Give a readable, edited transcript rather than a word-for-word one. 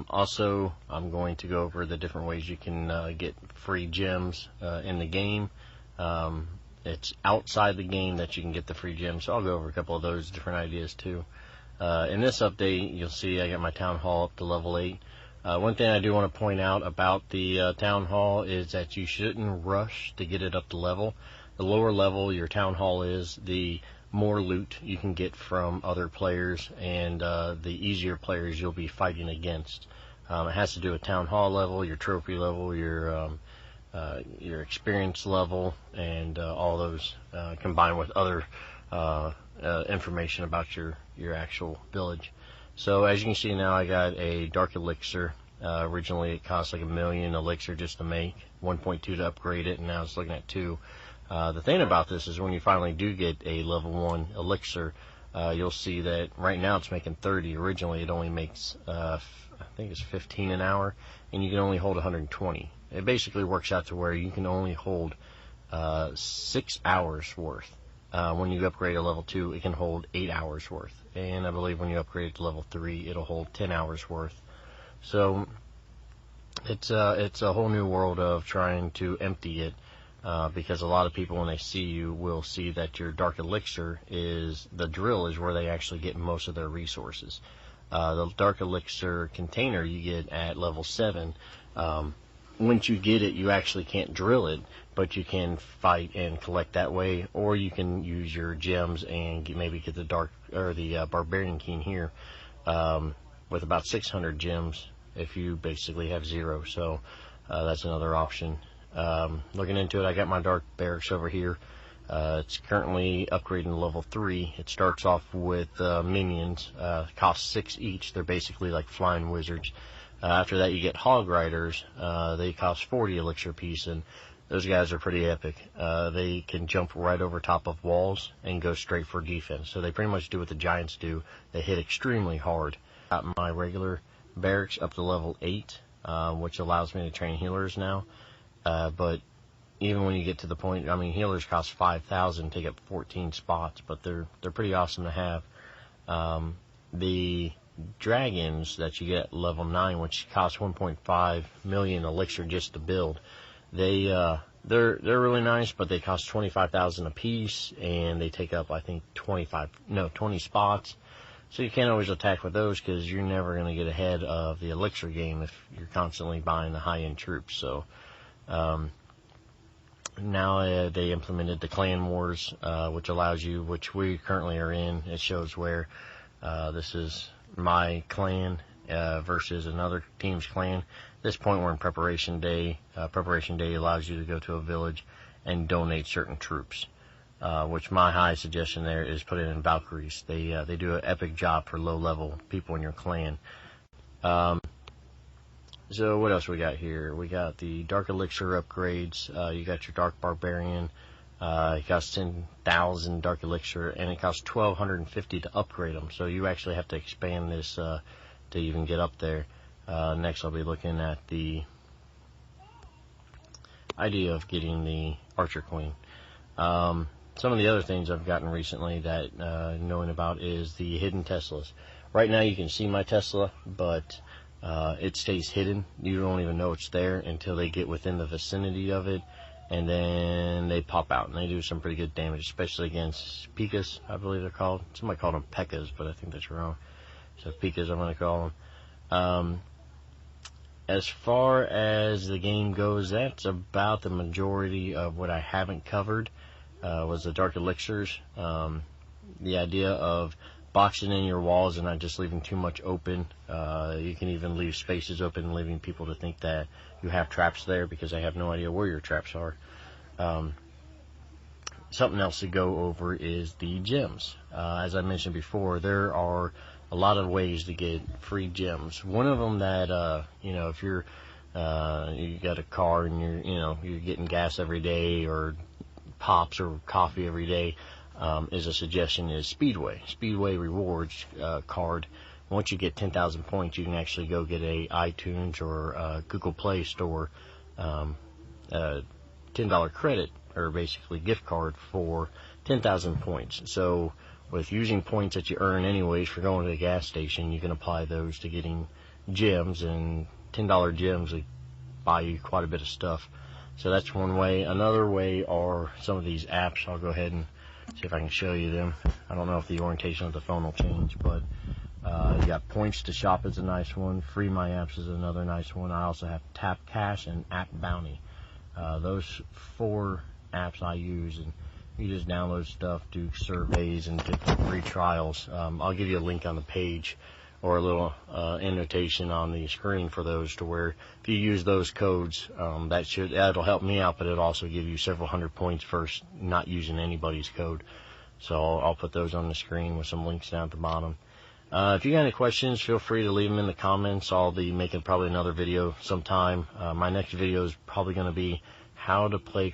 Also, I'm going to go over the different ways you can get free gems in the game. It's outside the game that you can get the free gems, so I'll go over a couple of those different ideas too. In this update, you'll see I got my Town Hall up to level 8. One thing I do want to point out about the Town Hall is that you shouldn't rush to get it up to level. The lower level your Town Hall is, the more loot you can get from other players, and the easier players you'll be fighting against. It has to do with Town Hall level, your trophy level, your experience level, and all those combined with other information about your actual village. So as you can see now, I got a Dark Elixir. Originally it cost like 1 million elixir just to make, 1.2 to upgrade it, and now it's looking at 2. The thing about this is when you finally do get a level 1 elixir, you'll see that right now it's making 30. Originally it only makes, I think it's 15 an hour, and you can only hold 120. It basically works out to where you can only hold 6 hours worth. When you upgrade to level 2, it can hold 8 hours worth. And I believe when you upgrade it to level 3, it'll hold 10 hours worth. So it's a whole new world of trying to empty it. Because a lot of people, when they see you, will see that your Dark Elixir is, the drill is where they actually get most of their resources. The Dark Elixir container you get at level 7. Once you get it, you actually can't drill it, but you can fight and collect that way, or you can use your gems and maybe get the Barbarian King here with about 600 gems if you basically have 0. So that's another option. Looking into it, I got my Dark Barracks over here. It's currently upgrading to level 3. It starts off with minions, cost 6 each. They're basically like flying wizards. After that you get Hog Riders. They cost 40 elixir apiece, and those guys are pretty epic. They can jump right over top of walls and go straight for defense. So they pretty much do what the giants do. They hit extremely hard. Got my regular barracks up to level 8, which allows me to train healers now. But even when you get to the point, I mean, healers cost 5,000, take up 14 spots, but they're pretty awesome to have. The dragons that you get at level 9, which cost 1.5 million elixir just to build, they're really nice, but they cost 25,000 a piece, and they take up, I think, 20 spots. So you can't always attack with those because you're never going to get ahead of the elixir game if you're constantly buying the high-end troops. So now they implemented the clan wars, which allows you, which we currently are in. It shows where this is my clan versus another team's clan. At this point we're in preparation day. Preparation day allows you to go to a village and donate certain troops, which my high suggestion there is put it in Valkyries. They do an epic job for low level people in your clan. So what else we got here? We got the Dark Elixir upgrades. You got your Dark Barbarian. It costs 10,000 Dark Elixir, and it costs 1,250 to upgrade them. So you actually have to expand this to even get up there. Next, I'll be looking at the idea of getting the Archer Queen. Some of the other things I've gotten recently that knowing about is the hidden Teslas. Right now, you can see my Tesla, but it stays hidden. You don't even know it's there until they get within the vicinity of it, and then they pop out, and they do some pretty good damage, especially against P.E.K.K.A.s, I believe they're called. Somebody called them P.E.K.K.A.s, but I think that's wrong. So P.E.K.K.A.s I'm going to call them. As far as the game goes, that's about the majority of what I haven't covered, was the Dark Elixirs. The idea of boxing in your walls and not just leaving too much open. You can even leave spaces open, leaving people to think that you have traps there because they have no idea where your traps are. Something else to go over is the gems. As I mentioned before, there are a lot of ways to get free gems. One of them that, if you're, you got a car and you're getting gas every day or pops or coffee every day, is a suggestion is Speedway. Speedway rewards card. Once you get 10,000 points, you can actually go get a iTunes or Google Play Store $10 credit, or basically gift card for 10,000 points. So with using points that you earn anyways for going to the gas station, you can apply those to getting gems, and $10 gems will buy you quite a bit of stuff. So that's one way. Another way are some of these apps. I'll go ahead and see if I can show you them. I don't know if the orientation of the phone will change, but you got Points to Shop is a nice one. Free My Apps is another nice one. I also have Tap Cash and App Bounty. Those 4 apps I use, and you just download stuff, do surveys, and get free trials. I'll give you a link on the page or a little annotation on the screen for those, to where if you use those codes, that'll help me out, but it'll also give you several hundred points for not using anybody's code. So I'll put those on the screen with some links down at the bottom. If you got any questions, feel free to leave them in the comments. I'll be making probably another video sometime. My next video is probably going to be how to play